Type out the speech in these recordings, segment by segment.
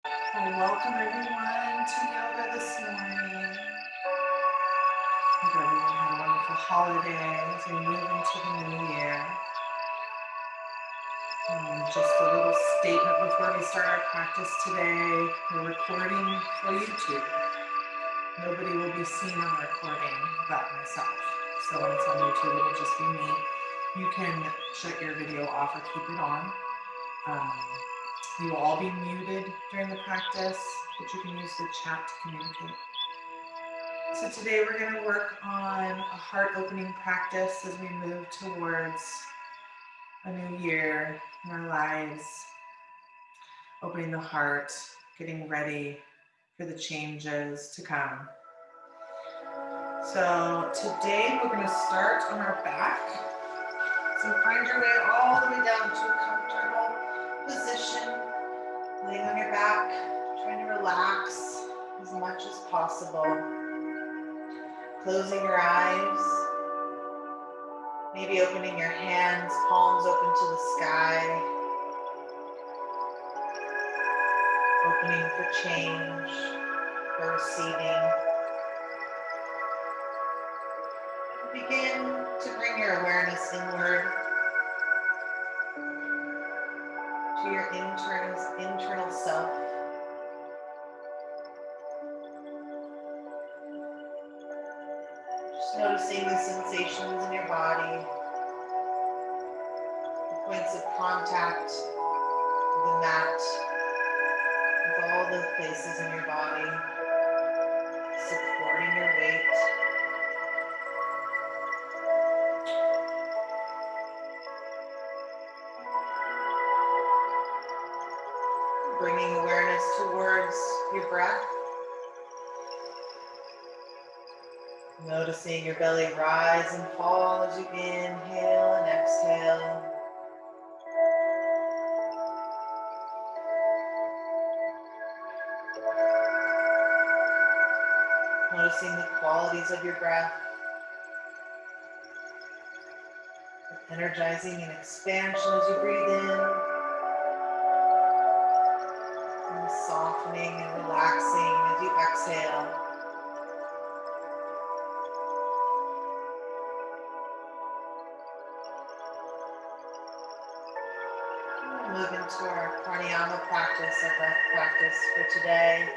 Well, welcome everyone to yoga this morning. Hope everyone had a wonderful holiday as we move into the new year. Just a little statement before we start our practice today. We're recording for YouTube. Nobody will be seen on the recording but myself. So when it's on YouTube, it'll just be me. You can shut your video off or keep it on. Um, you will all be muted during the practice, but you can use the chat to communicate. So today we're going to work on a heart opening practice as we move towards a new year in our lives, opening the heart, getting ready for the changes to come. So today we're going to start on our back. So find your way all the way down to a comfortable position, laying on your back, trying to relax as much as possible. Closing your eyes, maybe opening your hands, palms open to the sky, opening for change, for receiving. Begin to bring your awareness inward to your internal self. Just noticing the sensations in your body, the points of contact with the mat, with all the places in your body, supporting your weight. Bringing awareness towards your breath. Noticing your belly rise and fall as you inhale and exhale. Noticing the qualities of your breath. Energizing and expansion as you breathe in. And softening and relaxing as you exhale. Move into our pranayama practice, our breath practice for today.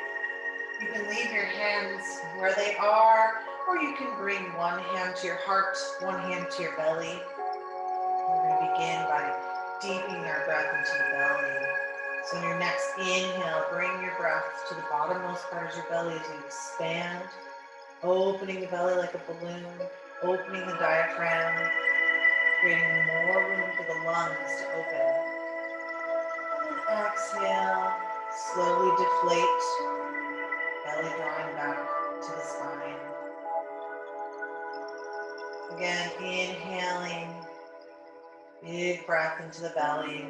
You can leave your hands where they are, or you can bring one hand to your heart, one hand to your belly. We're going to begin by deepening our breath into the belly. So in your next inhale, bring your breath to the bottommost part of your belly as you expand, opening the belly like a balloon, opening the diaphragm, creating more room for the lungs to open. And exhale, slowly deflate, belly drawing back to the spine. Again, inhaling, big breath into the belly,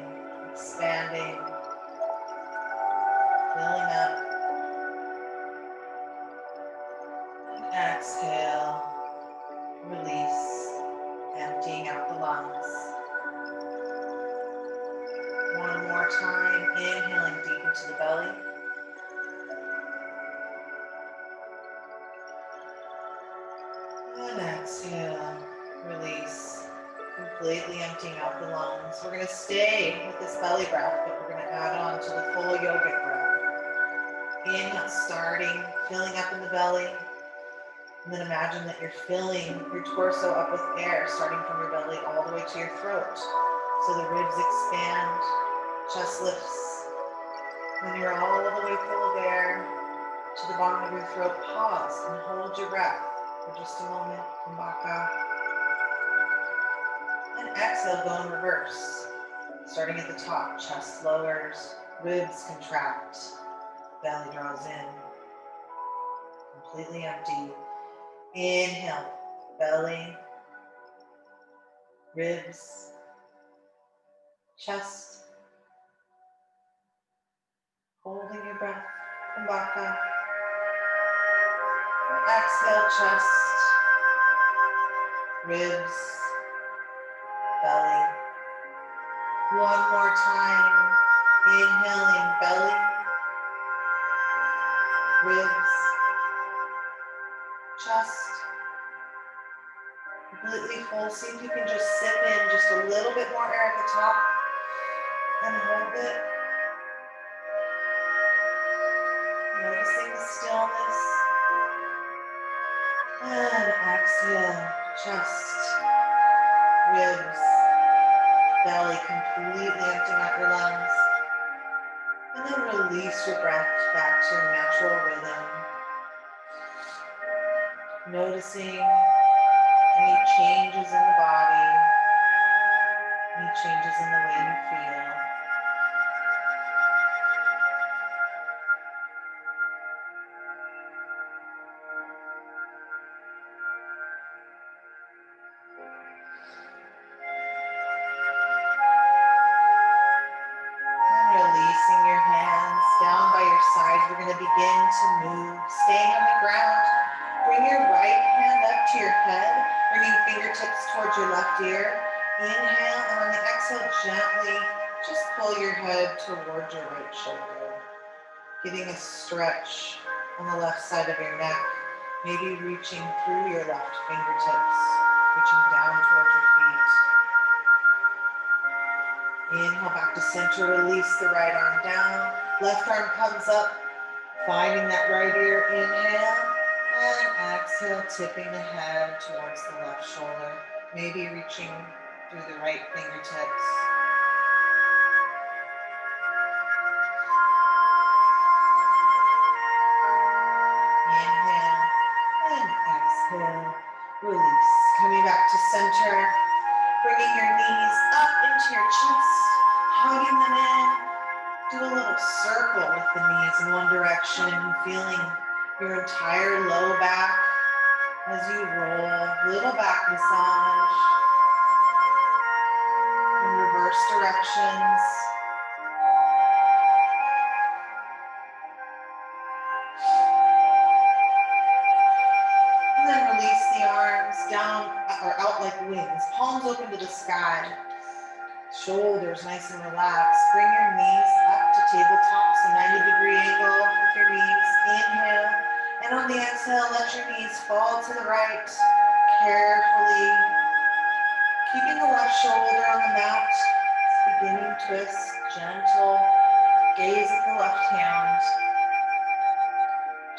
expanding, filling up. And exhale, release, emptying out the lungs. One more time, inhaling deep into the belly. And exhale, release, completely emptying out the lungs. We're going to stay with this belly breath, but we're going to add on to the full yogic breath. Inhale, starting, filling up in the belly. And then imagine that you're filling your torso up with air, starting from your belly all the way to your throat. So the ribs expand, chest lifts. When you're all the way full of air to the bottom of your throat, pause and hold your breath for just a moment. Kumbhaka. And exhale, go in reverse. Starting at the top, chest lowers, ribs contract, belly draws in. Completely empty. Inhale, belly, ribs, chest. Holding your breath, Kumbhaka. Exhale, chest, ribs, belly. One more time. Inhaling, belly, ribs, chest, completely full. See if you can just sip in just a little bit more air at the top and hold it. Noticing the stillness. And exhale, chest, ribs, belly completely emptying out your lungs. And then release your breath back to your natural rhythm. Noticing any changes in the body, any changes in the way you feel. And releasing your hands down by your sides. We're going to begin to move, staying on the ground. Bring your right hand up to your head, bringing fingertips towards your left ear. Inhale, and on the exhale, gently just pull your head towards your right shoulder. Getting a stretch on the left side of your neck, maybe reaching through your left fingertips, reaching down towards your feet. Inhale back to center, release the right arm down, left arm comes up, finding that right ear, inhale, and exhale, tipping the head towards the left shoulder, maybe reaching through the right fingertips. Inhale and exhale, release. Coming back to center, bringing your knees up into your chest, hugging them in. Do a little circle with the knees in one direction, feeling your entire low back as you roll, little back massage in reverse directions. And then release the arms down or out like wings, palms open to the sky. Shoulders nice and relaxed. Bring your knees up to tabletop, so 90-degree angle with your knees. Inhale, and on the exhale, let your knees fall to the right, carefully. Keeping the left shoulder on the mat. Beginning twist, gentle. Gaze at the left hand.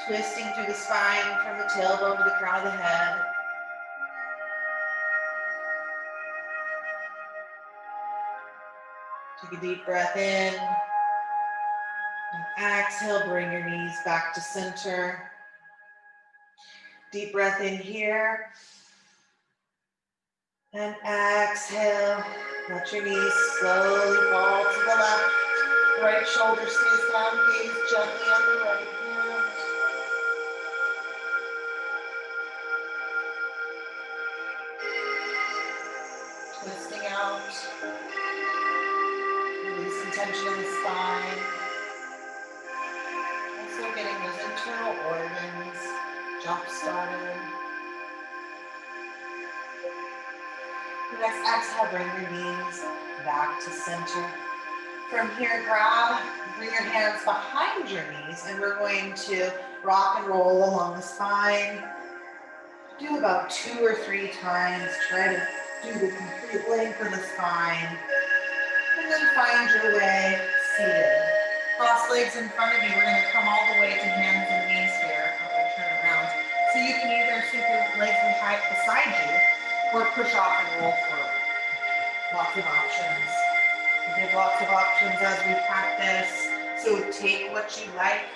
Twisting through the spine from the tailbone to the crown of the head. Take a deep breath in. And exhale, bring your knees back to center. Deep breath in here. And exhale, let your knees slowly fall to the left. Right shoulder stays down, gaze gently on the right hand. Twisting out. Releasing tension in the spine. Also getting those internal organs jump-started. Next exhale, bring your knees back to center. From here, bring your hands behind your knees, and we're going to rock and roll along the spine. Do about 2 or 3 times. Try to do the complete length of the spine. And then find your way seated. Cross legs in front of you. We're going to come all the way to hands and knees here. I'll turn around. So you can either sweep your legs beside you or push off and roll forward. Lots of options. We give lots of options as we practice. So take what you like,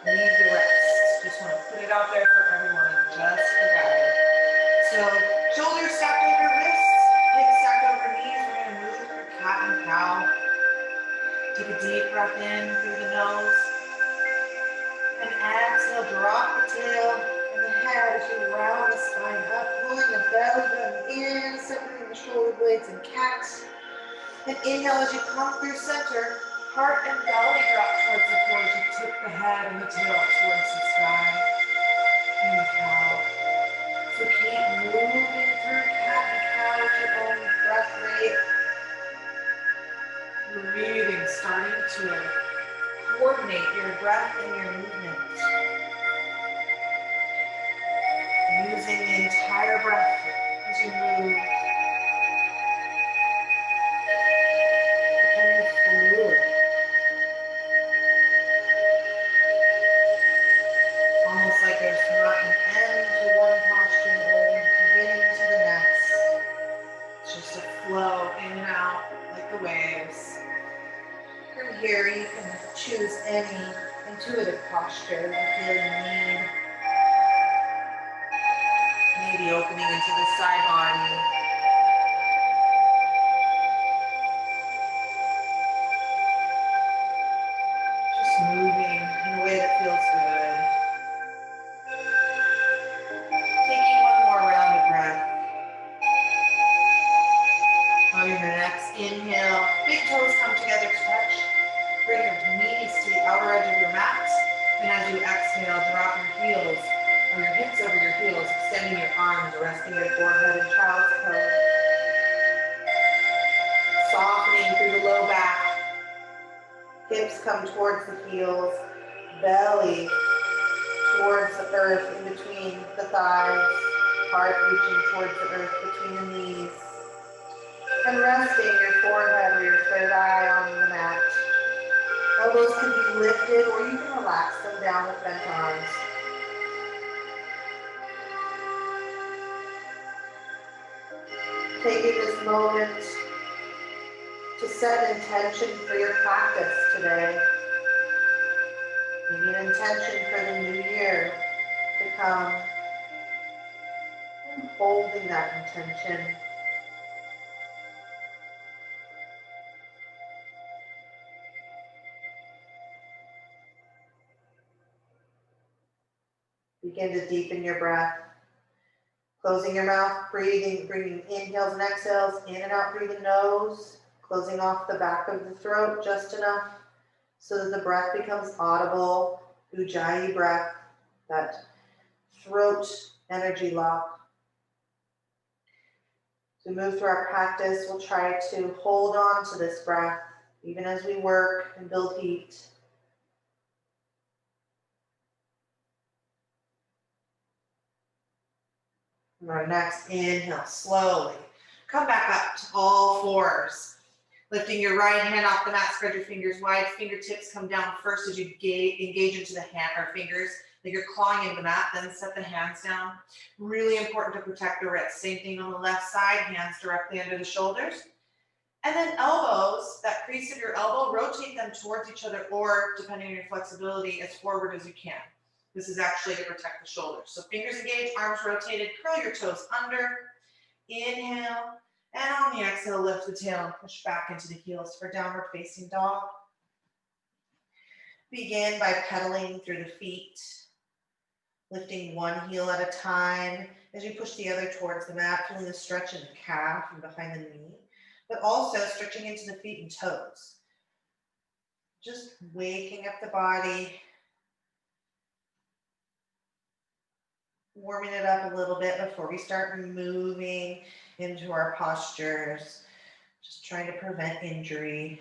leave the rest. Just want to put it out there for everyone, just for guide. So shoulders stacked over wrists, hips stacked over knees. We're going to move through cat and cow. Take a deep breath in through the nose. And exhale, drop the tail and the head as you round the spine up, pulling the belly button in, separating the shoulder blades and cat. And inhale as you come through center, heart and belly drop towards the floor as you tip the head and the tail towards the sky. Inhale. So keep moving through cat and cow at your own breath rate. Breathing, starting to coordinate your breath and your movement. using the entire breath as you move. Becoming fluid. Almost like there's not an end to one posture or a beginning to the next. It's just a flow in and out like the waves. From here, you can choose any intuitive posture you feel you need. Maybe opening into the side body. Just moving in a way that feels good. Taking one more round of breath. On your next inhale, big toes come together to touch. Bring your knees to the outer edge of your mat. And as you exhale, drop your heels or your hips over your heels, extending your arms, resting your forehead in child's pose. Softening through the low back. Hips come towards the heels. Belly towards the earth in between the thighs. Heart reaching towards the earth between the knees. And resting your forehead or your third eye on the mat. Elbows can be lifted or you can relax them down with bent arms. Taking this moment to set an intention for your practice today. Maybe an intention for the new year to come. And holding that intention. Begin to deepen your breath. Closing your mouth, breathing, bringing inhales and exhales, in and out through the nose, closing off the back of the throat just enough so that the breath becomes audible, ujjayi breath, that throat energy lock. As we move through our practice, we'll try to hold on to this breath even as we work and build heat. And our next inhale, slowly come back up to all fours. Lifting your right hand off the mat, spread your fingers wide. Fingertips come down first as you engage into the hand or fingers, like you're clawing into the mat, then set the hands down. Really important to protect the wrists. Same thing on the left side, hands directly under the shoulders. And then elbows, that crease of your elbow, rotate them towards each other or, depending on your flexibility, as forward as you can. This is actually to protect the shoulders. So fingers engaged, arms rotated, curl your toes under. Inhale, and on the exhale, lift the tail and push back into the heels for downward facing dog. Begin by pedaling through the feet, lifting one heel at a time as you push the other towards the mat, feeling the stretch in the calf and behind the knee, but also stretching into the feet and toes. Just waking up the body, warming it up a little bit before we start moving into our postures, just trying to prevent injury.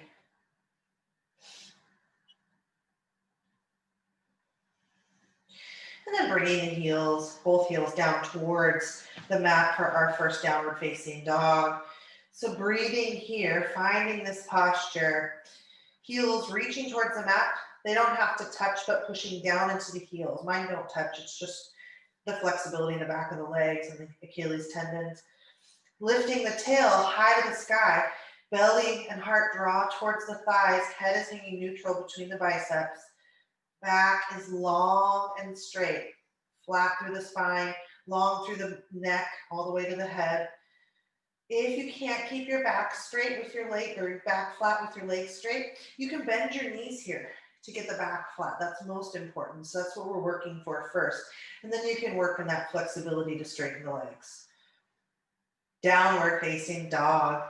And then bringing the heels, both heels down towards the mat for our first downward facing dog. So breathing here, finding this posture, heels reaching towards the mat. They don't have to touch, but pushing down into the heels. Mine don't touch, it's just the flexibility in the back of the legs and the Achilles tendons. Lifting the tail high to the sky, belly and heart draw towards the thighs, head is hanging neutral between the biceps. Back is long and straight, flat through the spine, long through the neck, all the way to the head. If you can't keep your back straight with your leg, or your back flat with your legs straight, you can bend your knees here to get the back flat. That's most important. So that's what we're working for first. And then you can work on that flexibility to straighten the legs. Downward facing dog.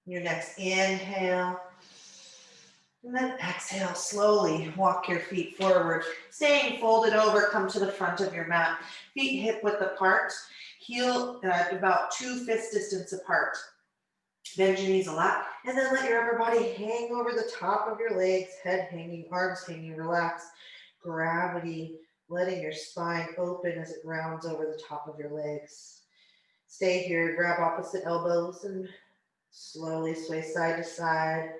Your next inhale. And then exhale, slowly walk your feet forward. Staying folded over, come to the front of your mat. Feet hip width apart. Heel about 2 fist distance apart. Bend your knees a lot, and then let your upper body hang over the top of your legs, head hanging, arms hanging, relax. Gravity letting your spine open as it rounds over the top of your legs. Stay here, grab opposite elbows and slowly sway side to side.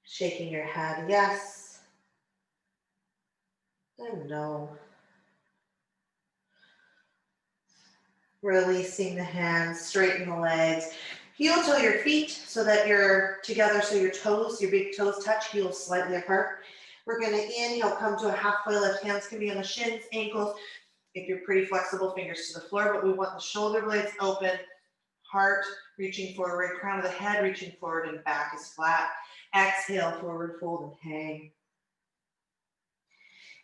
Shaking your head, yes and no. Releasing the hands, straighten the legs. Heel toe your feet so that you're together, so your toes, your big toes touch, heels slightly apart. We're going to inhale, come to a halfway lift. Hands can be on the shins, ankles. If you're pretty flexible, fingers to the floor, but we want the shoulder blades open, heart reaching forward, crown of the head reaching forward, and back is flat. Exhale, forward fold and hang.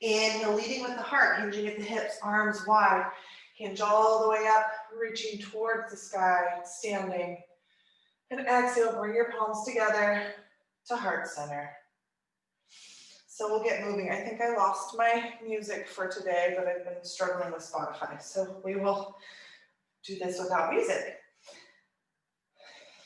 Inhale, leading with the heart, hinging at the hips, arms wide. Hinge all the way up, reaching towards the sky, standing. And exhale, bring your palms together to heart center. So we'll get moving. I think I lost my music for today, but I've been struggling with Spotify. So we will do this without music.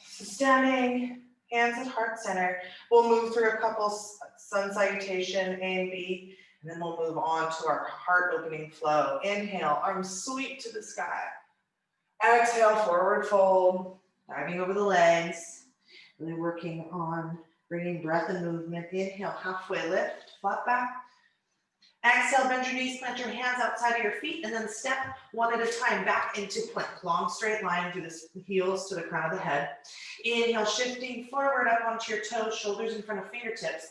So standing, hands at heart center. We'll move through a couple sun salutation, A and B, and then we'll move on to our heart opening flow. Inhale, arms sweep to the sky. Exhale, forward fold, diving over the legs. Really working on bringing breath and movement. Inhale, halfway lift, flat back. Exhale, bend your knees, plant your hands outside of your feet, and then step one at a time back into plank. Long straight line, do the heels to the crown of the head. Inhale, shifting forward up onto your toes, shoulders in front of fingertips.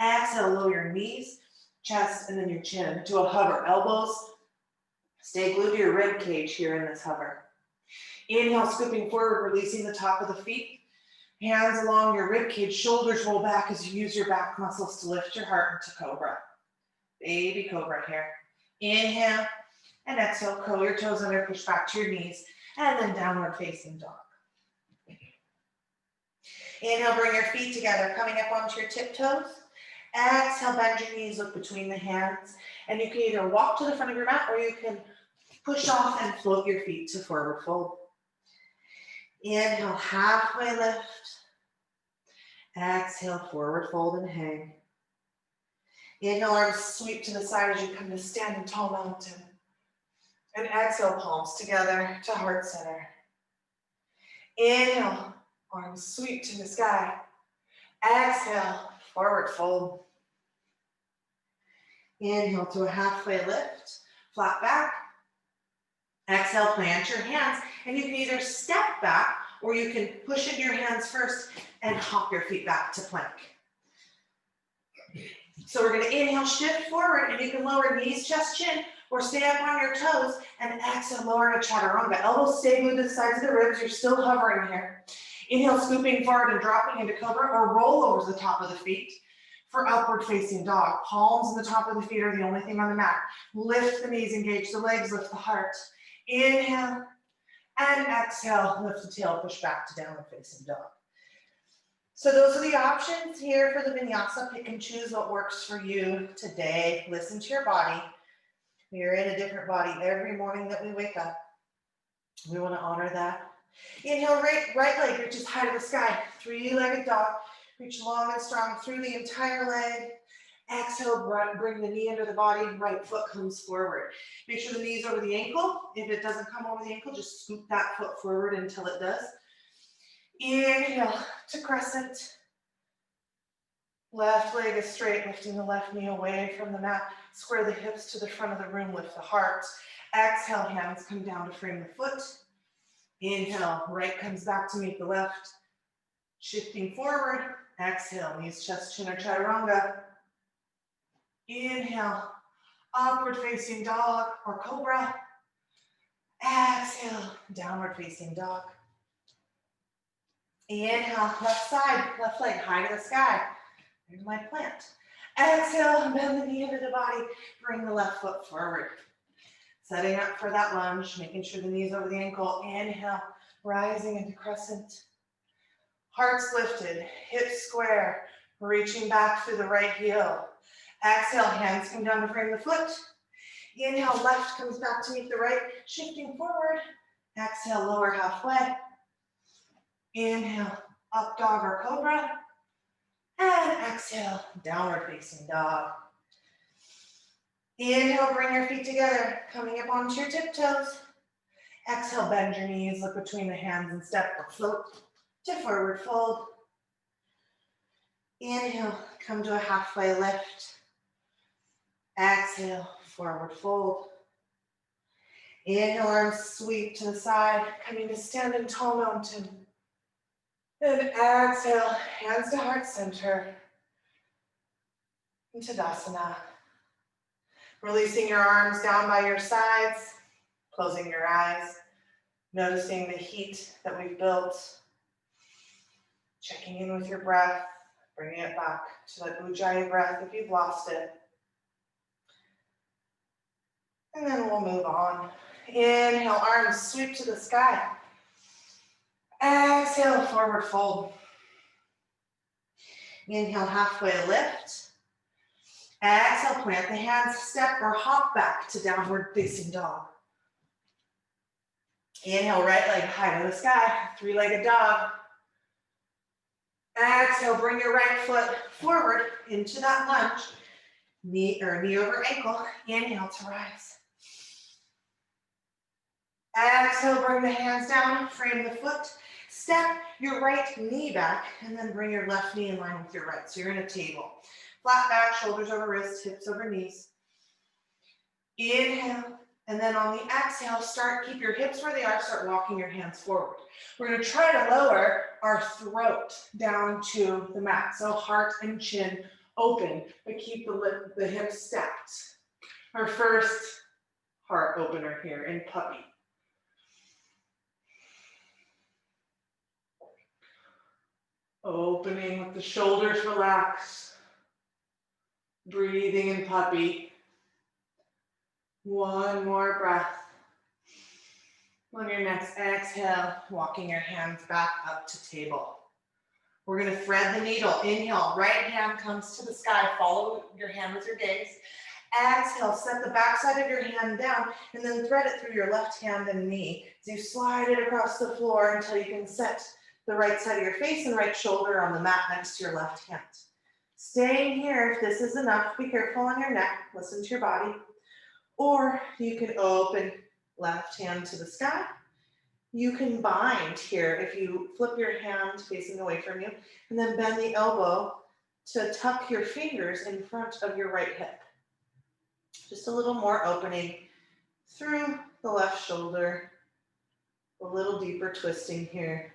Exhale, lower your knees, chest, and then your chin to a hover. Elbows stay glued to your rib cage here in this hover. Inhale, scooping forward, releasing the top of the feet. Hands along your rib cage, shoulders roll back as you use your back muscles to lift your heart into cobra. Baby cobra here. Inhale and exhale, curl your toes under, push back to your knees, and then downward facing dog. Inhale, bring your feet together, coming up onto your tiptoes. Exhale, bend your knees, look between the hands, and you can either walk to the front of your mat or you can push off and float your feet to forward fold. Inhale, halfway lift. Exhale, forward fold and hang. Inhale, arms sweep to the side as you come to standing tall mountain. And exhale, palms together to heart center. Inhale, arms sweep to the sky. Exhale, forward fold. Inhale to a halfway lift, flat back. Exhale, plant your hands, and you can either step back or you can push into your hands first and hop your feet back to plank. So we're going to inhale, shift forward, and you can lower knees, chest, chin, or stay up on your toes, and exhale, lower to chaturanga. Elbows stay glued to the sides of the ribs. You're still hovering here. Inhale, scooping forward and dropping into cobra, or roll over the top of the feet for upward facing dog. Palms and the top of the feet are the only thing on the mat. Lift the knees, engage the legs, lift the heart. Inhale, and exhale, lift the tail, push back to downward facing dog. So those are the options here for the vinyasa. Pick and choose what works for you today. Listen to your body. We are in a different body every morning that we wake up. We want to honor that. Inhale, right leg reaches high to the sky. Three-legged dog. Reach long and strong through the entire leg. Exhale, bring the knee under the body. Right foot comes forward. Make sure the knee's over the ankle. If it doesn't come over the ankle, just scoop that foot forward until it does. Inhale to crescent. Left leg is straight, lifting the left knee away from the mat. Square the hips to the front of the room, lift the heart. Exhale, hands come down to frame the foot. Inhale, right comes back to meet the left. Shifting forward. Exhale, knees, chest, chin, or chaturanga. Inhale, upward facing dog or cobra. Exhale, downward facing dog. Inhale, left side, left leg high to the sky. There's my plant. Exhale, bend the knee into the body. Bring the left foot forward. Setting up for that lunge, making sure the knee's over the ankle. Inhale, rising into crescent. Hearts lifted, hips square, reaching back through the right heel. Exhale, hands come down to frame the foot. Inhale, left comes back to meet the right, shifting forward. Exhale, lower halfway. Inhale, up dog or cobra. And exhale, downward facing dog. Inhale, bring your feet together, coming up onto your tiptoes. Exhale, bend your knees, look between the hands and step or float to forward fold. Inhale, come to a halfway lift. Exhale, forward fold. Inhale, arms sweep to the side, coming to standing tall mountain. And exhale, hands to heart center. Into Tadasana. Releasing your arms down by your sides, closing your eyes, noticing the heat that we've built. Checking in with your breath, bringing it back to that Ujjayi breath if you've lost it. And then we'll move on. Inhale, arms sweep to the sky. Exhale, forward fold. Inhale, halfway lift. Exhale, plant the hands, step or hop back to downward facing dog. Inhale, right leg high to the sky, three-legged dog. Exhale, bring your right foot forward into that lunge. Knee over ankle. Inhale to rise. Exhale, bring the hands down, frame the foot. Step your right knee back, and then bring your left knee in line with your right. So you're in a table. Flat back, shoulders over wrists, hips over knees. Inhale, and then on the exhale, keep your hips where they are, start walking your hands forward. We're gonna try to lower our throat down to the mat. So heart and chin open, but keep the hips stacked. Our first heart opener here in puppy. Opening with the shoulders relaxed. Breathing in puppy. One more breath. On your next exhale, walking your hands back up to table. We're gonna thread the needle. Inhale, right hand comes to the sky. Follow your hand with your gaze. Exhale, set the back side of your hand down and then thread it through your left hand and knee. So you slide it across the floor until you can set the right side of your face and right shoulder on the mat next to your left hand. Staying here, if this is enough, be careful on your neck, listen to your body. Or you can open left hand to the sky. You can bind here if you flip your hand facing away from you and then bend the elbow to tuck your fingers in front of your right hip. Just a little more opening through the left shoulder, a little deeper twisting here.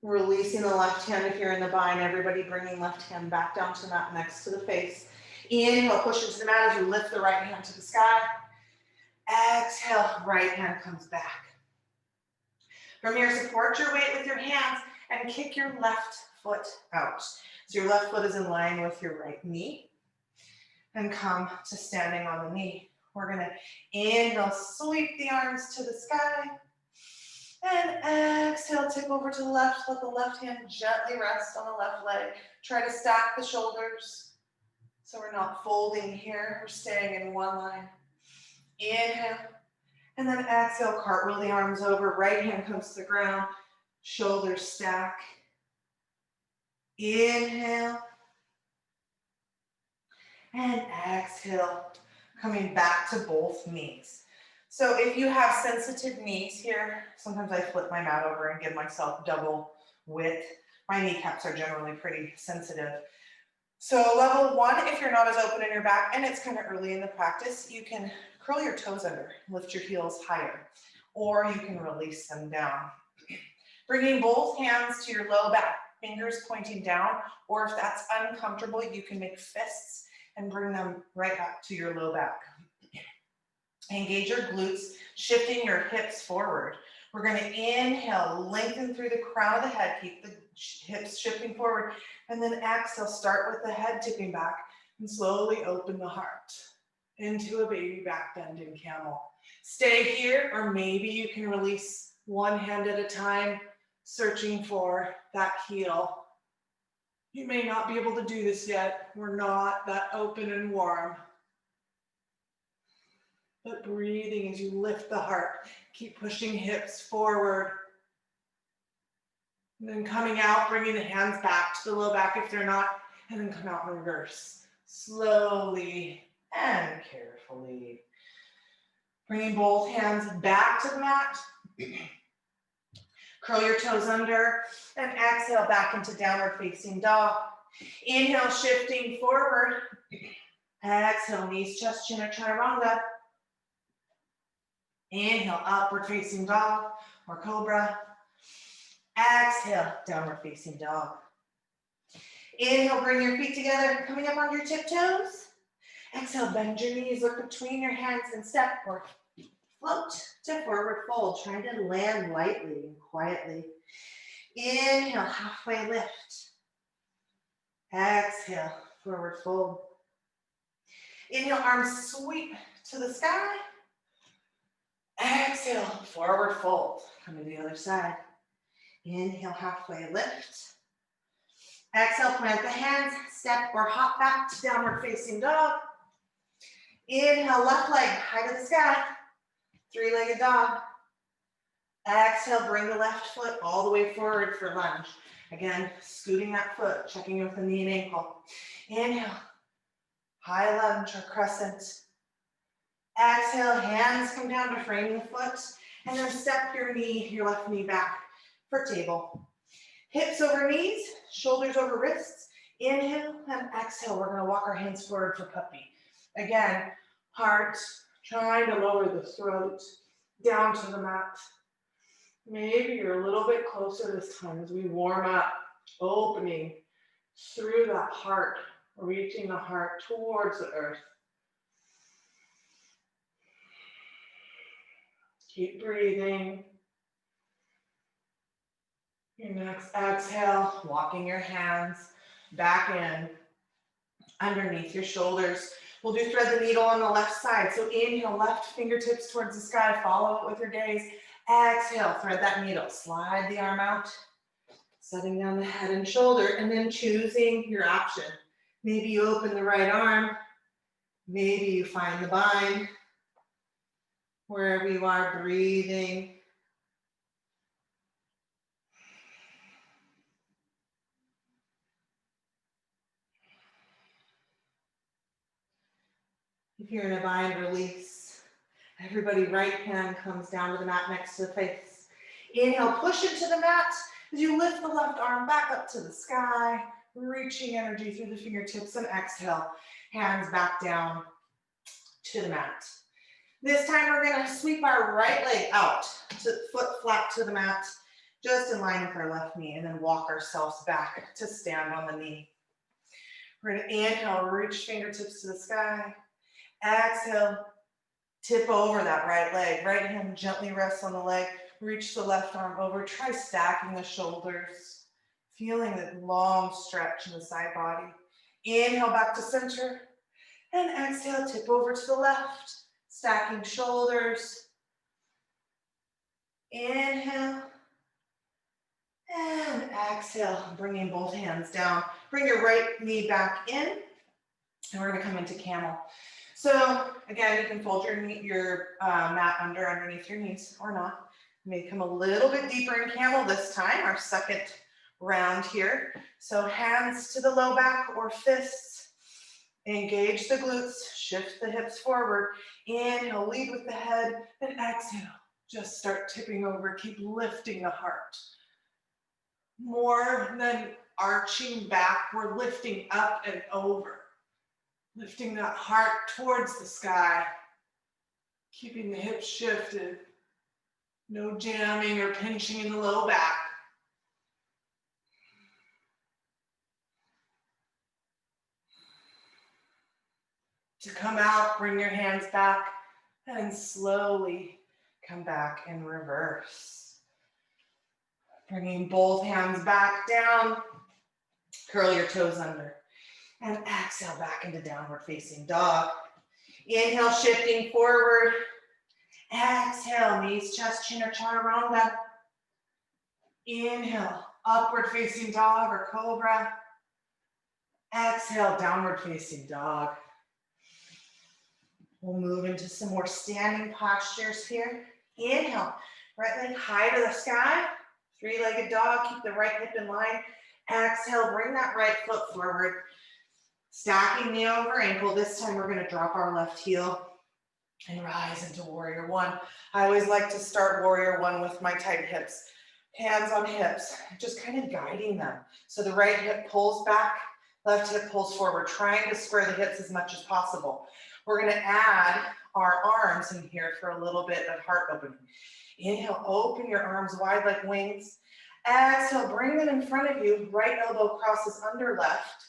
Releasing the left hand if you're in the bind, everybody bringing left hand back down to the mat next to the face. Inhale, push into the mat as you lift the right hand to the sky. Exhale, right hand comes back. From here, support your weight with your hands and kick your left foot out. So your left foot is in line with your right knee. And come to standing on the knee. We're gonna inhale, sweep the arms to the sky. And exhale, tip over to the left. Let the left hand gently rest on the left leg. Try to stack the shoulders. So we're not folding here, we're staying in one line. Inhale, and then exhale, cartwheel the arms over. Right hand comes to the ground, shoulders stack. Inhale. And exhale, coming back to both knees. So if you have sensitive knees here, sometimes I flip my mat over and give myself double width. My kneecaps are generally pretty sensitive. So level one, if you're not as open in your back and it's kind of early in the practice, you can curl your toes under, lift your heels higher, or you can release them down. Bringing both hands to your low back, fingers pointing down, or if that's uncomfortable, you can make fists and bring them right up to your low back. Engage your glutes, shifting your hips forward. We're going to inhale, lengthen through the crown of the head, keep the hips shifting forward, and then exhale, start with the head tipping back and slowly open the heart into a baby back bend in camel. Stay here, or maybe you can release one hand at a time, searching for that heel. You may not be able to do this yet. We're not that open and warm. But breathing as you lift the heart. Keep pushing hips forward. And then coming out, bringing the hands back to the low back if they're not, and then come out in reverse. Slowly and carefully. Bringing both hands back to the mat. Curl your toes under and exhale back into downward facing dog. Inhale, shifting forward. Exhale, knees, chest, chin, or chaturanga. Inhale, upward facing dog or cobra. Exhale, downward facing dog. Inhale, bring your feet together, coming up on your tiptoes. Exhale, bend your knees, look between your hands and step or float to forward fold, trying to land lightly and quietly. Inhale, halfway lift. Exhale, forward fold. Inhale, arms sweep to the sky. Exhale, forward fold. Come to the other side. Inhale, halfway lift. Exhale, plant the hands, step or hop back to downward facing dog. Inhale, left leg high to the sky. Three-legged dog. Exhale, bring the left foot all the way forward for lunge. Again, scooting that foot, checking with the knee and ankle. Inhale, high lunge or crescent. Exhale, hands come down to frame the foot, and then step your left knee back for table. Hips over knees, shoulders over wrists. Inhale and exhale. We're going to walk our hands forward for puppy. Again, heart trying to lower the throat down to the mat. Maybe you're a little bit closer this time as we warm up, opening through that heart, reaching the heart towards the earth. Keep breathing. Your next exhale, walking your hands back in, underneath your shoulders. We'll do thread the needle on the left side. So inhale, left fingertips towards the sky, follow it with your gaze. Exhale, thread that needle, slide the arm out, setting down the head and shoulder, and then choosing your option. Maybe you open the right arm, maybe you find the bind. Wherever you are, breathing. If you're in a bind, release. Everybody, right hand comes down to the mat next to the face. Inhale, push into the mat as you lift the left arm back up to the sky, reaching energy through the fingertips, and exhale, hands back down to the mat. This time we're going to sweep our right leg out, to foot flat to the mat, just in line with our left knee, and then walk ourselves back to stand on the knee. We're going to inhale, reach fingertips to the sky. Exhale, tip over that right leg. Right hand gently rests on the leg. Reach the left arm over. Try stacking the shoulders, feeling that long stretch in the side body. Inhale back to center, and exhale, tip over to the left. Stacking shoulders. Inhale. And exhale, bringing both hands down. Bring your right knee back in. And we're going to come into camel. So again, you can fold your mat underneath your knees or not. You may come a little bit deeper in camel this time, our second round here. So hands to the low back or fists. Engage the glutes, shift the hips forward. Inhale, lead with the head, and exhale. Just start tipping over, keep lifting the heart. More than arching back, we're lifting up and over. Lifting that heart towards the sky. Keeping the hips shifted. No jamming or pinching in the low back. To come out, bring your hands back and slowly come back in reverse. Bringing both hands back down. Curl your toes under. And exhale back into downward facing dog. Inhale, shifting forward. Exhale, knees, chest, chin, or chaturanga. Inhale, upward facing dog or cobra. Exhale, downward facing dog. We'll move into some more standing postures here. Inhale, right leg high to the sky. Three-legged dog, keep the right hip in line. Exhale, bring that right foot forward. Stacking the over ankle. This time we're gonna drop our left heel and rise into warrior one. I always like to start warrior one with my tight hips. Hands on hips, just kind of guiding them. So the right hip pulls back, left hip pulls forward, trying to square the hips as much as possible. We're gonna add our arms in here for a little bit of heart opening. Inhale, open your arms wide like wings. Exhale, bring them in front of you. Right elbow crosses under left,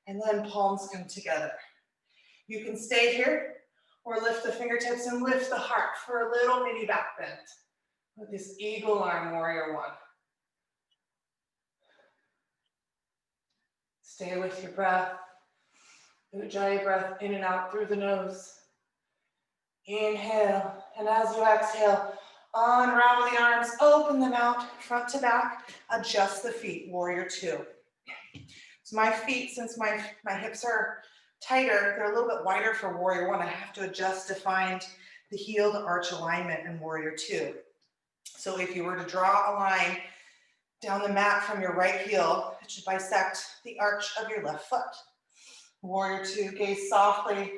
and then palms come together. You can stay here or lift the fingertips and lift the heart for a little mini back bend with this eagle arm warrior one. Stay with your breath. Ujjayi breath in and out through the nose. Inhale, and as you exhale, unravel the arms, open them out, front to back, adjust the feet, warrior two. So my feet, since my hips are tighter, they're a little bit wider for warrior one. I have to adjust to find the heel to arch alignment in warrior two. So if you were to draw a line down the mat from your right heel, it should bisect the arch of your left foot. Warrior two, gaze softly,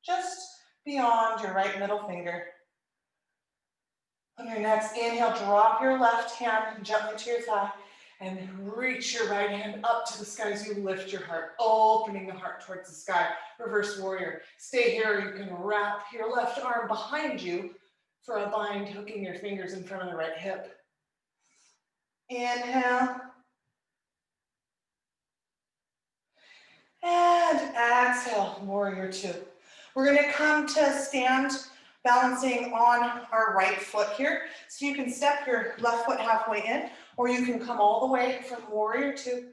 just beyond your right middle finger. On your next inhale, drop your left hand gently to your thigh and reach your right hand up to the sky as you lift your heart, opening the heart towards the sky. Reverse warrior. Stay here. You can wrap your left arm behind you for a bind, hooking your fingers in front of the right hip. Inhale. And exhale, warrior two. We're gonna come to stand, balancing on our right foot here. So you can step your left foot halfway in, or you can come all the way from warrior two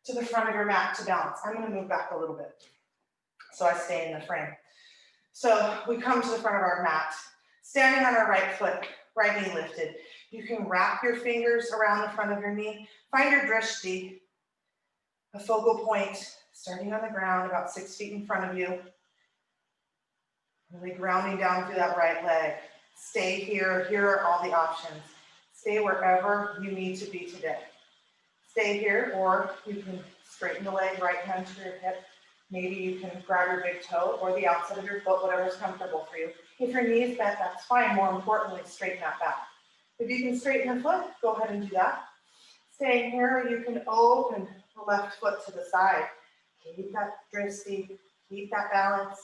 to the front of your mat to balance. I'm gonna move back a little bit so I stay in the frame. So we come to the front of our mat, standing on our right foot, right knee lifted. You can wrap your fingers around the front of your knee, find your drishti, a focal point starting on the ground about 6 feet in front of you. Really grounding down through that right leg. Stay here. Here are all the options. Stay wherever you need to be today. Stay here, or you can straighten the leg, right hand to your hip. Maybe you can grab your big toe or the outside of your foot, whatever's comfortable for you. If your knee is bent, that's fine. More importantly, straighten that back. If you can straighten your foot, go ahead and do that. Staying here, you can open the left foot to the side. Keep that drishti, keep that balance.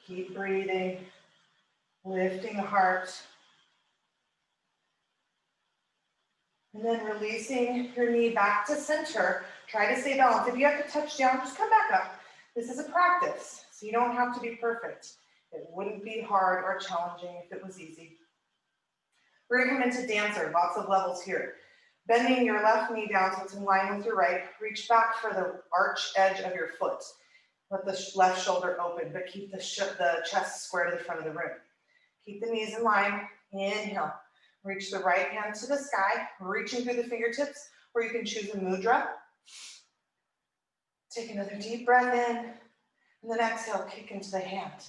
Keep breathing, lifting the heart. And then releasing your knee back to center. Try to stay balanced. If you have to touch down, just come back up. This is a practice, so you don't have to be perfect. It wouldn't be hard or challenging if it was easy. We're gonna come into dancer, lots of levels here. Bending your left knee down so it's in line with your right. Reach back for the arch edge of your foot. Let the left shoulder open, but keep the chest square to the front of the room. Keep the knees in line. Inhale. Reach the right hand to the sky, reaching through the fingertips, or you can choose a mudra. Take another deep breath in, and then exhale, kick into the hand.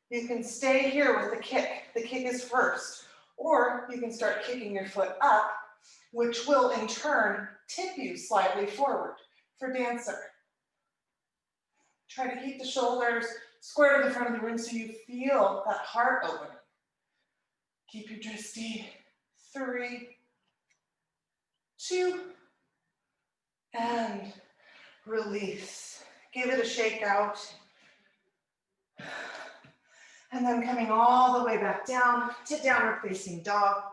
You can stay here with the kick. The kick is first, or you can start kicking your foot up, which will in turn tip you slightly forward for dancer. Try to keep the shoulders square to the front of the room so you feel that heart opening. Keep your drishti. 3, 2, and release. Give it a shake out. And then coming all the way back down to downward facing dog.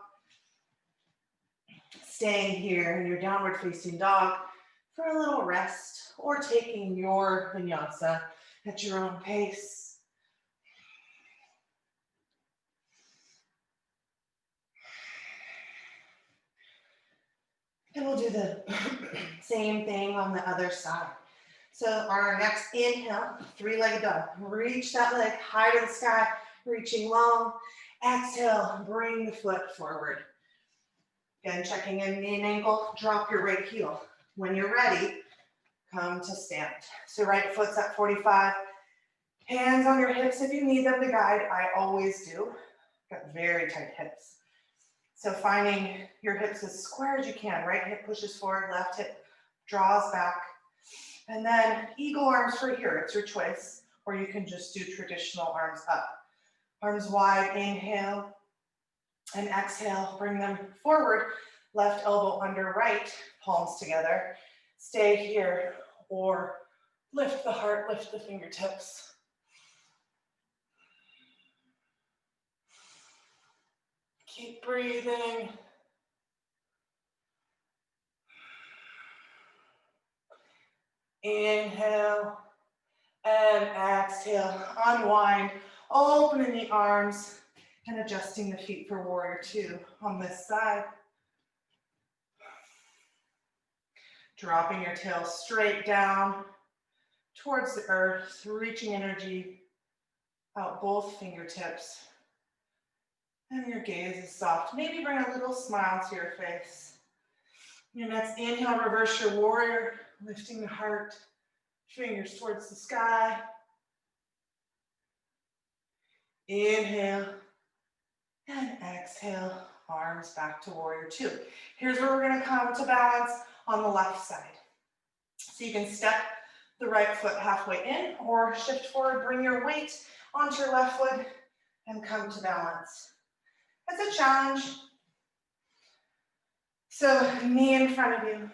Staying here in your downward facing dog for a little rest, or taking your vinyasa at your own pace. And we'll do the same thing on the other side. So on our next inhale, three-legged dog. Reach that leg high to the sky, reaching long. Exhale, bring the foot forward. Again, checking in knee and ankle, drop your right heel. When you're ready, come to stand. So right foot's at 45. Hands on your hips if you need them to guide. I always do. Got very tight hips. So finding your hips as square as you can. Right hip pushes forward, left hip draws back. And then eagle arms for here, it's your choice. Or you can just do traditional arms up. Arms wide, inhale. And exhale, bring them forward. Left elbow under right, palms together. Stay here or lift the heart, lift the fingertips. Keep breathing. Inhale and exhale. Unwind, opening the arms and adjusting the feet for warrior two on this side. Dropping your tail straight down towards the earth, reaching energy out both fingertips. And your gaze is soft. Maybe bring a little smile to your face. Your next inhale, reverse your warrior, lifting the heart, fingers towards the sky. Inhale and exhale, arms back to warrior two. Here's where we're gonna come to balance on the left side. So you can step the right foot halfway in or shift forward, bring your weight onto your left foot and come to balance. It's a challenge. So knee in front of you,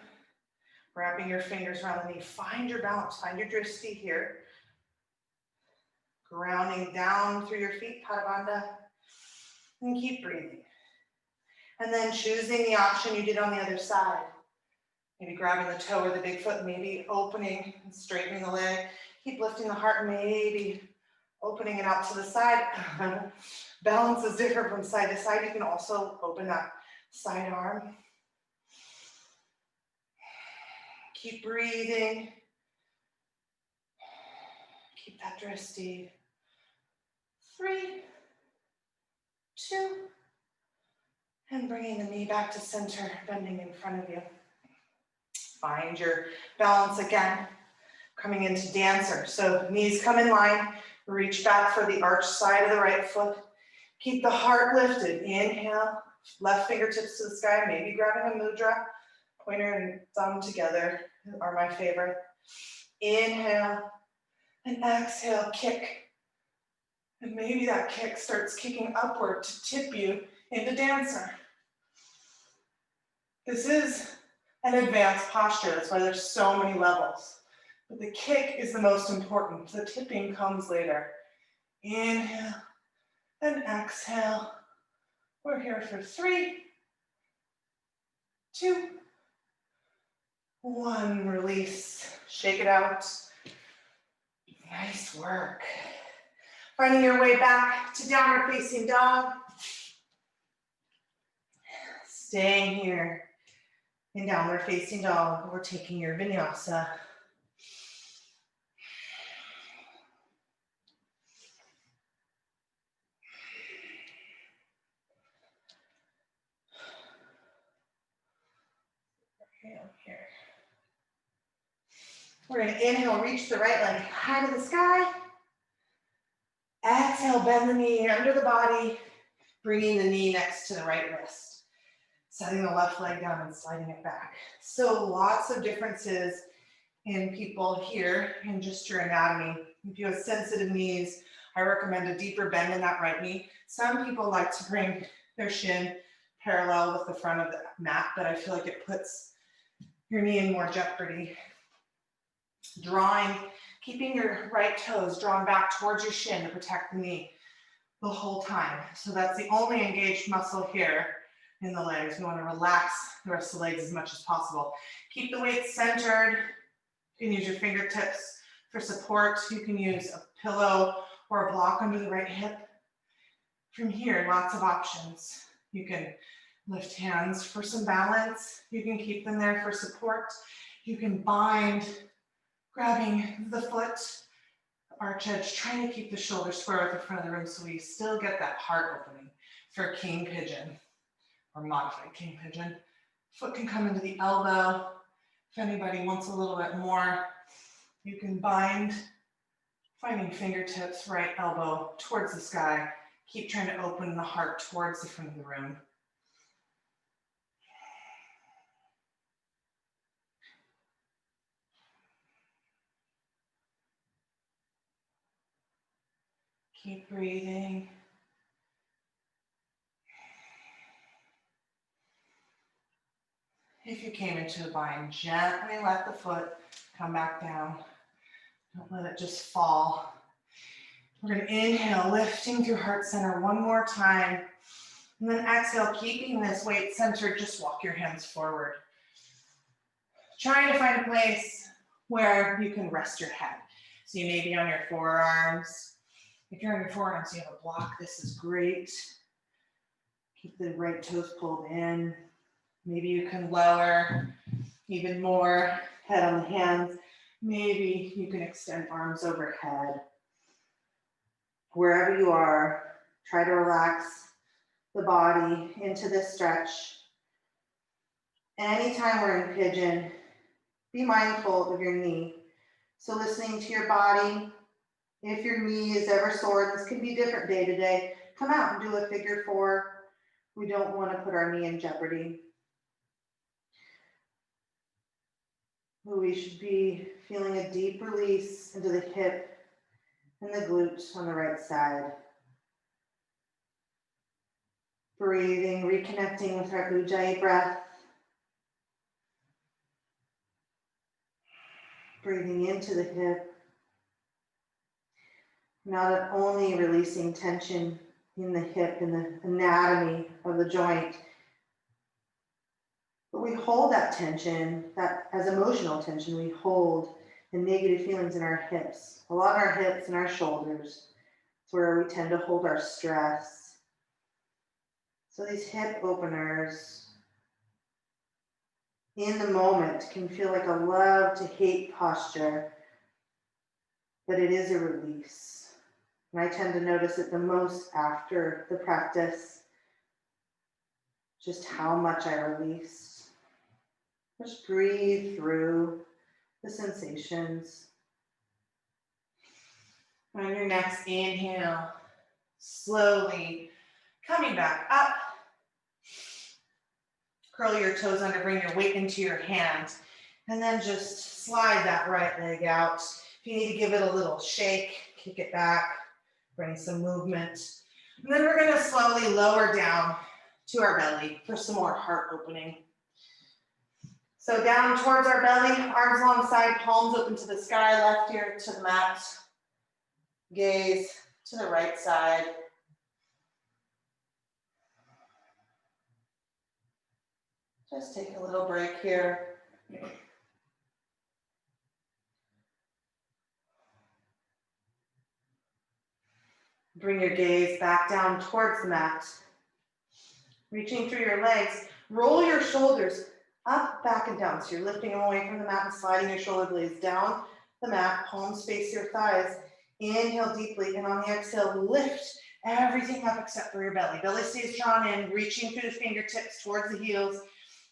wrapping your fingers around the knee. Find your balance, find your drishti here. Grounding down through your feet, Padabandha, and keep breathing. And then choosing the option you did on the other side. Maybe grabbing the toe or the big foot, maybe opening and straightening the leg. Keep lifting the heart, maybe opening it out to the side. Balance is different from side to side. You can also open that side arm. Keep breathing. Keep that drishti. 3, 2, and bringing the knee back to center, bending in front of you. Find your balance again, coming into dancer. So knees come in line, reach back for the arch side of the right foot. Keep the heart lifted. Inhale, left fingertips to the sky, maybe grabbing a mudra. Pointer and thumb together are my favorite. Inhale and exhale, kick. And maybe that kick starts kicking upward to tip you into dancer. This is an advanced posture. That's why there's so many levels. But the kick is the most important. The tipping comes later. Inhale and exhale. We're here for 3, 2, 1. Release. Shake it out. Nice work. Finding your way back to downward facing dog. Staying here in downward facing dog or taking your vinyasa. Here. We're going to inhale, reach the right leg high to the sky. Exhale, bend the knee under the body, bringing the knee next to the right wrist. Setting the left leg down and sliding it back. So lots of differences in people here in just your anatomy. If you have sensitive knees, I recommend a deeper bend in that right knee. Some people like to bring their shin parallel with the front of the mat, but I feel like it puts your knee in more jeopardy. Drawing, keeping your right toes drawn back towards your shin to protect the knee the whole time. So that's the only engaged muscle here in the legs. You want to relax the rest of the legs as much as possible. Keep the weight centered. You can use your fingertips for support. You can use a pillow or a block under the right hip. From here, lots of options. You can lift hands for some balance. You can keep them there for support. You can bind, grabbing the foot, arch edge, trying to keep the shoulder square with the front of the room so we still get that heart opening for king pigeon or modified king pigeon. Foot can come into the elbow. If anybody wants a little bit more, you can bind, finding fingertips, right elbow towards the sky. Keep trying to open the heart towards the front of the room. Keep breathing. If you came into a bind, gently let the foot come back down. Don't let it just fall. We're going to inhale, lifting through heart center one more time. And then exhale, keeping this weight centered, just walk your hands forward. Trying to find a place where you can rest your head. So you may be on your forearms. If you're on your forearms, you have a block. This is great. Keep the right toes pulled in. Maybe you can lower even more, head on the hands. Maybe you can extend arms overhead. Wherever you are, try to relax the body into this stretch. And anytime we're in pigeon, be mindful of your knee. So listening to your body, if your knee is ever sore, this can be different day to day, come out and do a figure 4. We don't want to put our knee in jeopardy. We should be feeling a deep release into the hip and the glutes on the right side. Breathing, reconnecting with our Ujjayi breath. Breathing into the hip. Not only releasing tension in the hip and the anatomy of the joint, but we hold that tension, that as emotional tension, we hold the negative feelings in our hips. A lot of our hips and our shoulders is where we tend to hold our stress. So these hip openers in the moment can feel like a love to hate posture, but it is a release. And I tend to notice it the most after the practice, just how much I release. Just breathe through the sensations. On your next inhale, slowly coming back up. Curl your toes under, bring your weight into your hands, and then just slide that right leg out. If you need to give it a little shake, kick it back, bring some movement. And then we're gonna slowly lower down to our belly for some more heart opening. So down towards our belly, arms alongside, palms open to the sky, left ear to the mat, gaze to the right side. Just take a little break here. Bring your gaze back down towards the mat. Reaching through your legs, roll your shoulders up, back, and down. So you're lifting them away from the mat and sliding your shoulder blades down the mat, palms face your thighs. Inhale deeply, and on the exhale, lift everything up except for your belly. Belly stays drawn in, reaching through the fingertips towards the heels,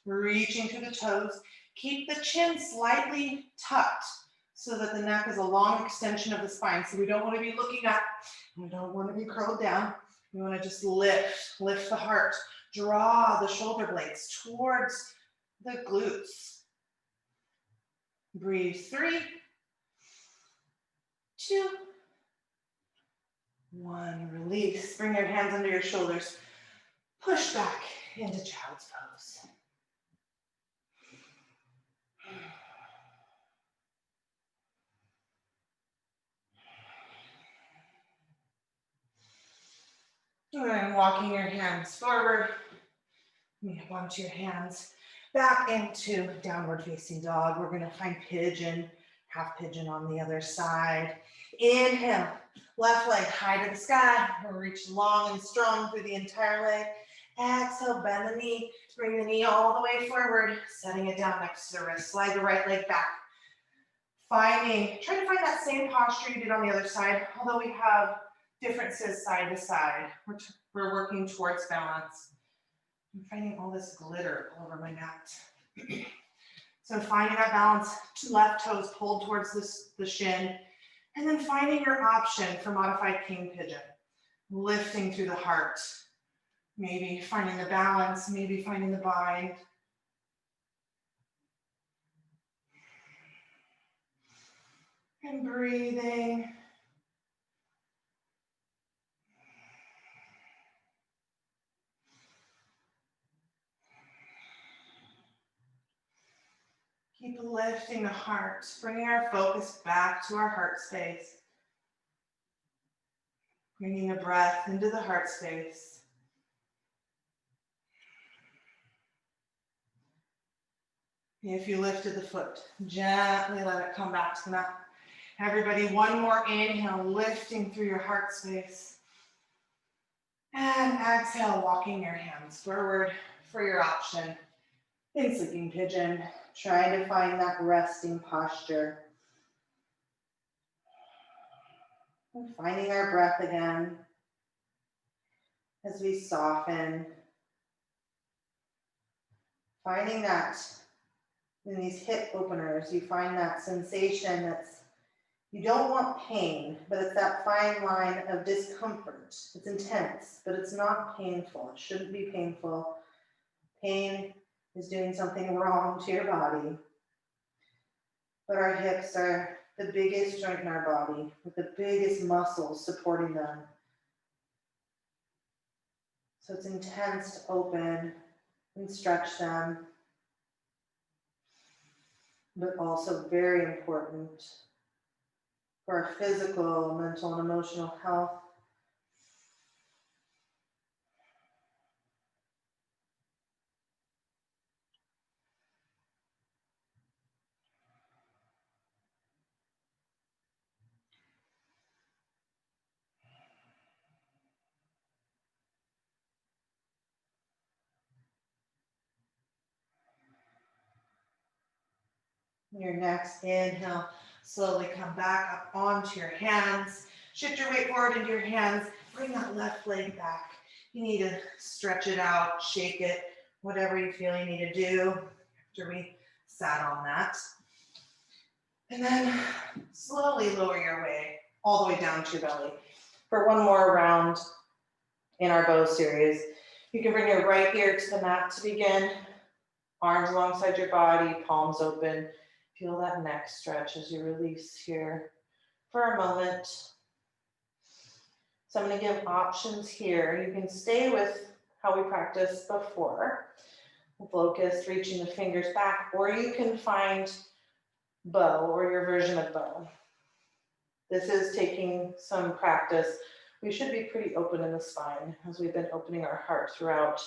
reaching through the toes. Keep the chin slightly tucked so that the neck is a long extension of the spine. So we don't want to be looking up. We don't want to be curled down. We want to just lift the heart. Draw the shoulder blades towards the glutes. Breathe 3, 2, 1. Release. Bring your hands under your shoulders. Push back into child's pose. And walking your hands forward. Up onto your hands. Back into downward facing dog. We're going to find pigeon, half pigeon on the other side. Inhale, left leg high to the sky. We'll reach long and strong through the entire leg. Exhale, bend the knee. Bring the knee all the way forward, setting it down next to the wrist. Slide the right leg back. Try to find that same posture you did on the other side, although we have differences side to side. We're working towards balance. I'm finding all this glitter all over my mat. So finding that balance, 2 left toes pulled towards the shin, and then finding your option for modified king pigeon. Lifting through the heart. Maybe finding the balance, maybe finding the bind. And breathing. Keep lifting the heart, bringing our focus back to our heart space. Bringing the breath into the heart space. If you lifted the foot, gently let it come back to the mat. Everybody, one more inhale, lifting through your heart space. And exhale, walking your hands forward for your option. In sleeping pigeon, trying to find that resting posture. And finding our breath again as we soften. Finding that in these hip openers, you find that sensation that's, you don't want pain, but it's that fine line of discomfort. It's intense, but it's not painful. It shouldn't be painful. Pain is doing something wrong to your body. But our hips are the biggest joint in our body, with the biggest muscles supporting them. So it's intense to open and stretch them, but also very important for our physical, mental, and emotional health. Your next inhale, slowly come back up onto your hands. Shift your weight forward into your hands. Bring that left leg back. You need to stretch it out, shake it, whatever you feel you need to do after we sat on that. And then slowly lower your way all the way down to your belly. For one more round in our bow series, you can bring your right ear to the mat to begin. Arms alongside your body, palms open. Feel that neck stretch as you release here for a moment. So I'm going to give options here. You can stay with how we practiced before. Locust, reaching the fingers back, or you can find bow or your version of bow. This is taking some practice. We should be pretty open in the spine as we've been opening our heart throughout.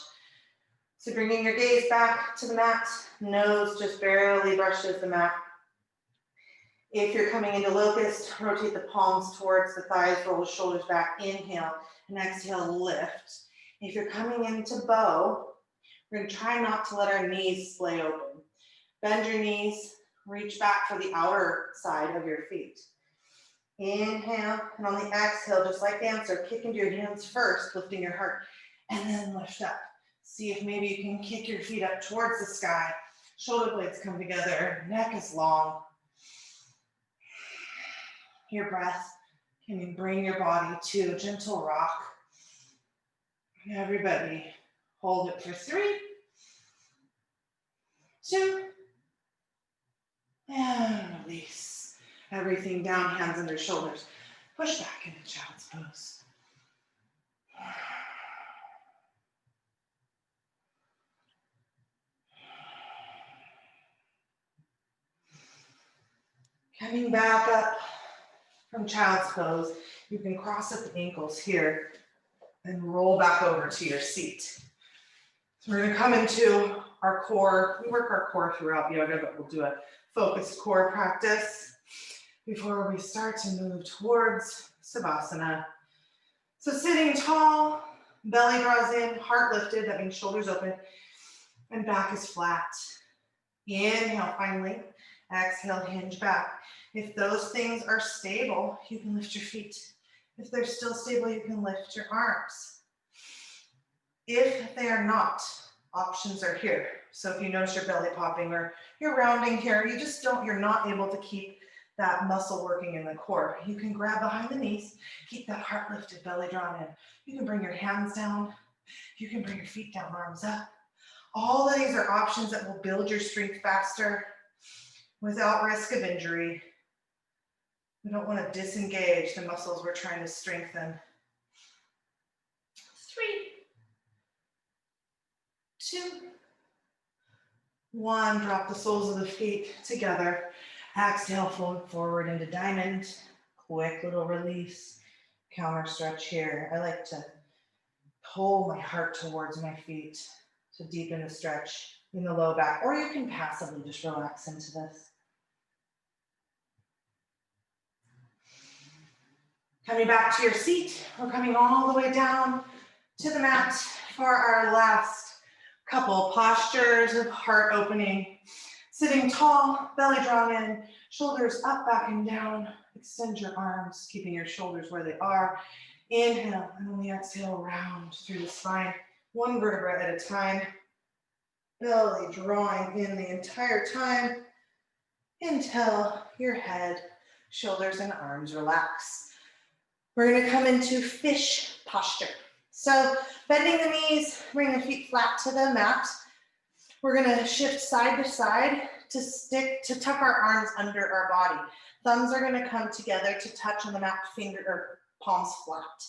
So bringing your gaze back to the mat, nose just barely brushes the mat. If you're coming into locust, rotate the palms towards the thighs, roll the shoulders back, inhale, and exhale, lift. If you're coming into bow, we're going to try not to let our knees splay open. Bend your knees, reach back for the outer side of your feet. Inhale, and on the exhale, just like dancer, kick into your hands first, lifting your heart, and then lift up. See if maybe you can kick your feet up towards the sky. Shoulder blades come together, neck is long. Your breath, can you bring your body to a gentle rock? Everybody, hold it for 3, 2, and release. Everything down, hands under shoulders. Push back into child's pose. Coming back up from child's pose, you can cross up the ankles here and roll back over to your seat. So we're going to come into our core. We work our core throughout yoga, but we'll do a focused core practice before we start to move towards Savasana. So sitting tall, belly draws in, heart lifted, that means shoulders open, and back is flat. Inhale, find length. Exhale, hinge back. If those things are stable, you can lift your feet. If they're still stable, you can lift your arms. If they are not, options are here. So if you notice your belly popping or you're rounding here, you're not able to keep that muscle working in the core. You can grab behind the knees, keep that heart lifted, belly drawn in. You can bring your hands down. You can bring your feet down, arms up. All of these are options that will build your strength faster without risk of injury. We don't want to disengage the muscles we're trying to strengthen. 3, 2, One, drop the soles of the feet together. Exhale, fold forward into diamond. Quick little release. Counter stretch here. I like to pull my heart towards my feet to deepen the stretch in the low back, or you can passively just relax into this. Coming back to your seat, we're coming all the way down to the mat for our last couple postures of heart opening. Sitting tall, belly drawn in, shoulders up, back, and down. Extend your arms, keeping your shoulders where they are. Inhale, and on the exhale, round through the spine, one vertebra at a time. Belly drawing in the entire time until your head, shoulders, and arms relax. We're going to come into fish posture. So bending the knees, bring the feet flat to the mat. We're going to shift side to side to tuck our arms under our body. Thumbs are going to come together to touch on the mat, finger or palms flat.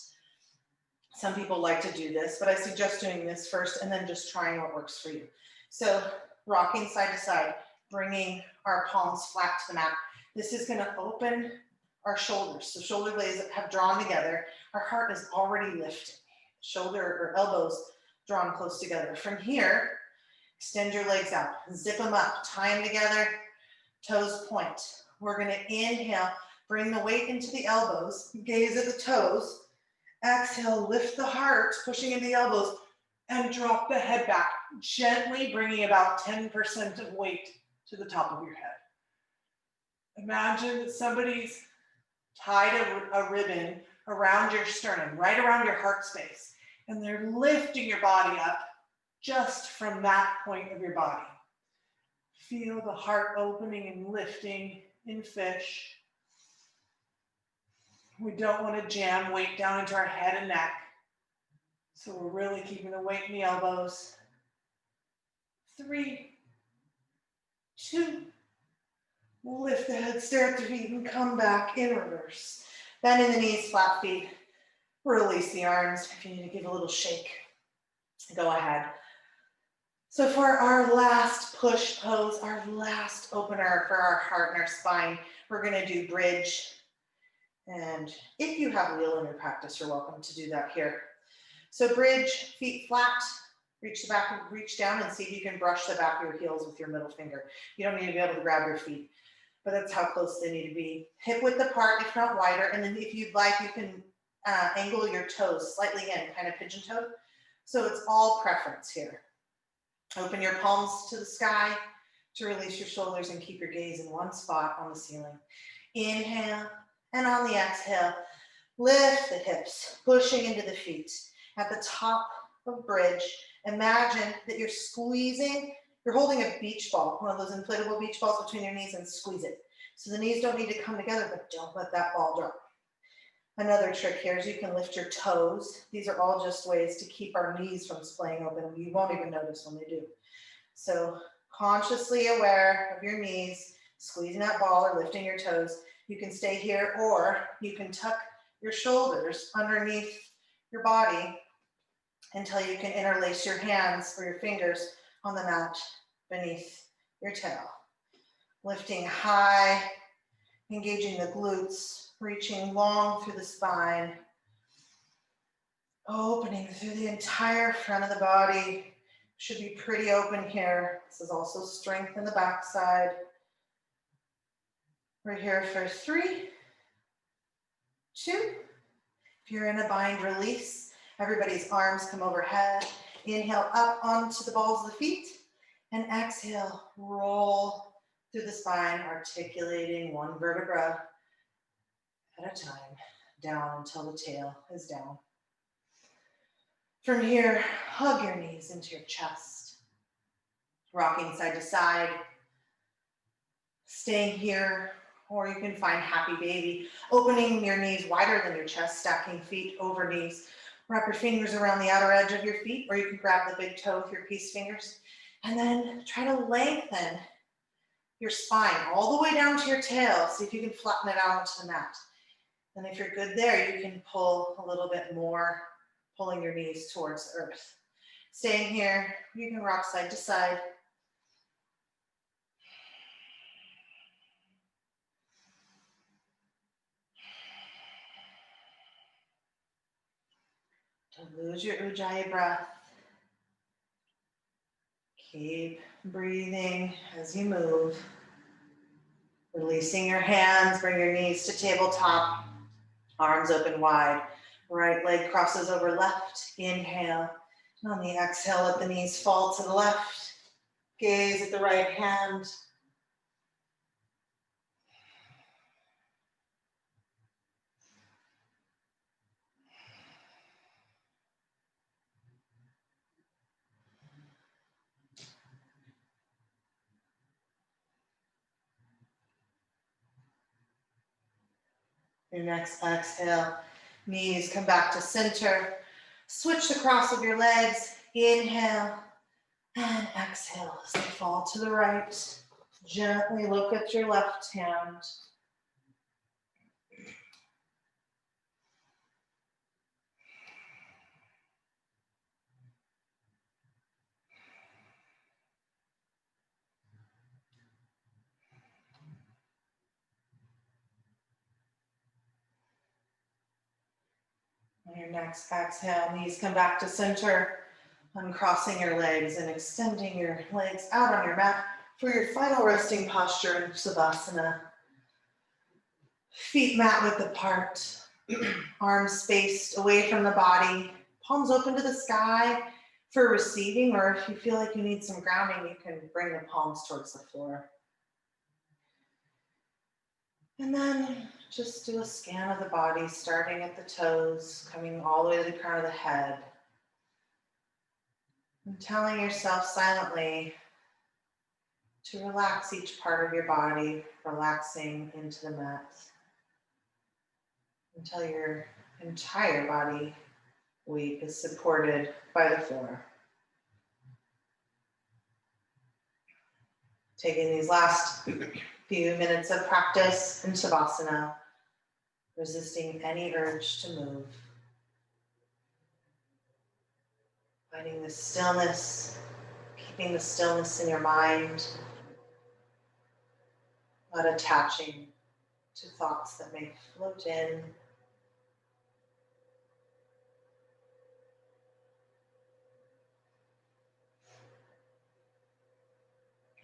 Some people like to do this, but I suggest doing this first and then just trying what works for you. So rocking side to side, bringing our palms flat to the mat. This is going to open our shoulders. So shoulder blades have drawn together. Our heart is already lifting. Shoulder or elbows drawn close together. From here, extend your legs out, zip them up, tie them together, toes point. We're going to inhale, bring the weight into the elbows, gaze at the toes. Exhale, lift the heart, pushing into the elbows, and drop the head back, gently bringing about 10% of weight to the top of your head. Imagine that somebody's tied a ribbon around your sternum, right around your heart space, and they're lifting your body up just from that point of your body. Feel the heart opening and lifting in fish. We don't want to jam weight down into our head and neck. So we're really keeping the weight in the elbows. 3, 2, lift the head, stare at the feet, and come back in reverse. Bending the knees, flat feet. Release the arms. If you need to give a little shake, go ahead. So for our last push pose, our last opener for our heart and our spine, we're going to do bridge. And if you have wheel in your practice, you're welcome to do that here. So bridge, feet flat, reach the back, reach down and see if you can brush the back of your heels with your middle finger. You don't need to be able to grab your feet, but that's how close they need to be. Hip width apart, if not wider. And then if you'd like, you can angle your toes slightly in, kind of pigeon toe. So it's all preference here. Open your palms to the sky to release your shoulders and keep your gaze in one spot on the ceiling. Inhale, and on the exhale, lift the hips, pushing into the feet. At the top of bridge, imagine that you're squeezing, you're holding a beach ball, one of those inflatable beach balls between your knees, and squeeze it. So the knees don't need to come together, but don't let that ball drop. Another trick here is you can lift your toes. These are all just ways to keep our knees from splaying open. You won't even notice when they do. So consciously aware of your knees, squeezing that ball or lifting your toes. You can stay here, or you can tuck your shoulders underneath your body until you can interlace your hands or your fingers on the mat beneath your tail. Lifting high, engaging the glutes, reaching long through the spine, opening through the entire front of the body. Should be pretty open here. This is also strength in the backside. We're here for 3, 2. If you're in a bind, release. Everybody's arms come overhead. Inhale up onto the balls of the feet. And exhale, roll through the spine, articulating one vertebra at a time, down until the tail is down. From here, hug your knees into your chest. Rocking side to side. Staying here, or you can find happy baby. Opening your knees wider than your chest, stacking feet over knees. Wrap your fingers around the outer edge of your feet, or you can grab the big toe with your peace fingers. And then try to lengthen your spine all the way down to your tail. See if you can flatten it out onto the mat. And if you're good there, you can pull a little bit more, pulling your knees towards the earth. Staying here, you can rock side to side. Don't lose your Ujjayi breath. Keep breathing as you move. Releasing your hands, bring your knees to tabletop, arms open wide. Right leg crosses over left, inhale. And on the exhale, let the knees fall to the left. Gaze at the right hand. Your next exhale, knees come back to center. Switch the cross of your legs. Inhale and exhale as they fall to the right. Gently look at your left hand. On your next exhale, knees come back to center. Uncrossing your legs and extending your legs out on your mat for your final resting posture in Savasana. Feet mat width apart, arms spaced away from the body, palms open to the sky for receiving, or if you feel like you need some grounding, you can bring the palms towards the floor. And then just do a scan of the body, starting at the toes, coming all the way to the crown of the head. And telling yourself silently to relax each part of your body, relaxing into the mat until your entire body weight is supported by the floor. Taking these last few minutes of practice in Savasana, resisting any urge to move. Finding the stillness, keeping the stillness in your mind, not attaching to thoughts that may float in.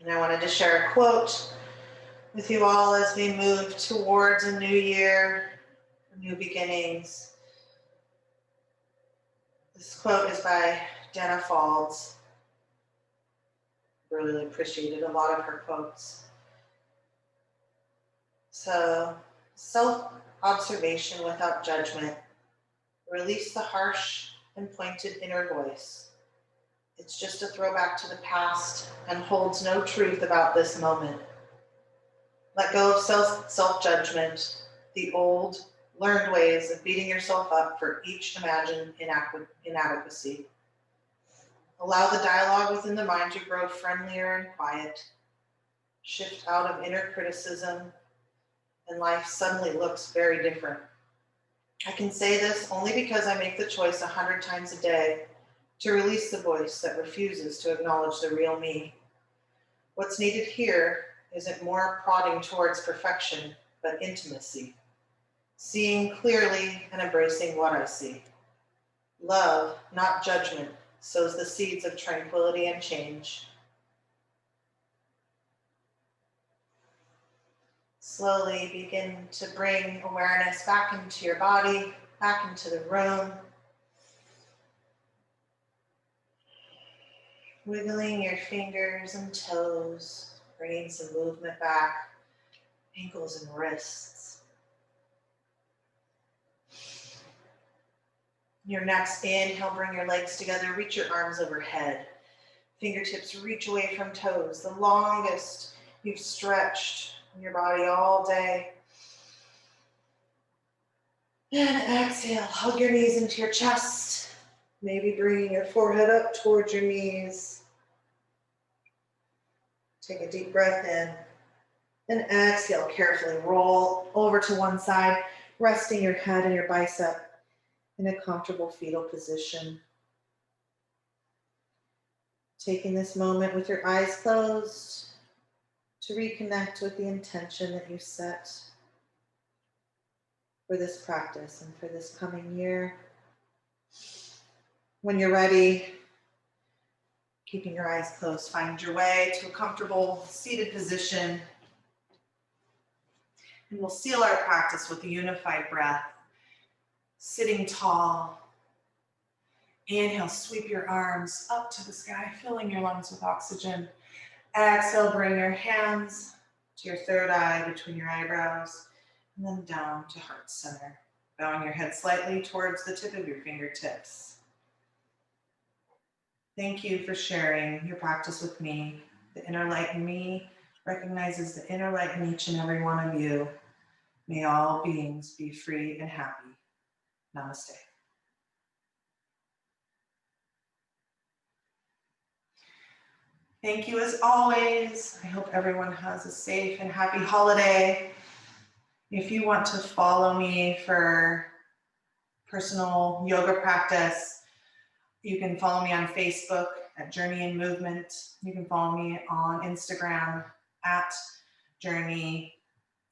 And I wanted to share a quote with you all as we move towards a new year, new beginnings. This quote is by Dana Falls. Really appreciated a lot of her quotes. So, self-observation without judgment. Release the harsh and pointed inner voice. It's just a throwback to the past and holds no truth about this moment. Let go of self-judgment, the old, learned ways of beating yourself up for each imagined inadequacy. Allow the dialogue within the mind to grow friendlier and quiet. Shift out of inner criticism, and life suddenly looks very different. I can say this only because I make the choice 100 times a day to release the voice that refuses to acknowledge the real me. What's needed here isn't more prodding towards perfection, but intimacy. Seeing clearly and embracing what I see. Love, not judgment, sows the seeds of tranquility and change. Slowly begin to bring awareness back into your body, back into the room. Wiggling your fingers and toes, bringing some movement back, ankles and wrists. Your next inhale, bring your legs together, reach your arms overhead. Fingertips reach away from toes, the longest you've stretched in your body all day. And exhale, hug your knees into your chest. Maybe bringing your forehead up towards your knees. Take a deep breath in. And exhale, carefully roll over to one side, resting your head and your bicep in a comfortable fetal position. Taking this moment with your eyes closed to reconnect with the intention that you set for this practice and for this coming year. When you're ready, keeping your eyes closed, find your way to a comfortable seated position. And we'll seal our practice with a unified breath, sitting tall. Inhale, sweep your arms up to the sky, filling your lungs with oxygen. Exhale, bring your hands to your third eye between your eyebrows, and then down to heart center, bowing your head slightly towards the tip of your fingertips. Thank you for sharing your practice with me. The inner light in me recognizes the inner light in each and every one of you. May all beings be free and happy. Namaste. Thank you as always. I hope everyone has a safe and happy holiday. If you want to follow me for personal yoga practice, you can follow me on Facebook at Journey in Movement. You can follow me on Instagram at Journey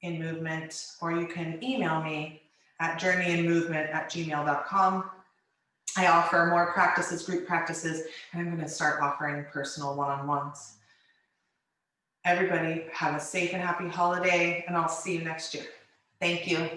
in Movement, or you can email me at journeyinmovement@gmail.com. I offer more practices, group practices, and I'm going to start offering personal one-on-ones. Everybody have a safe and happy holiday, and I'll see you next year. Thank you.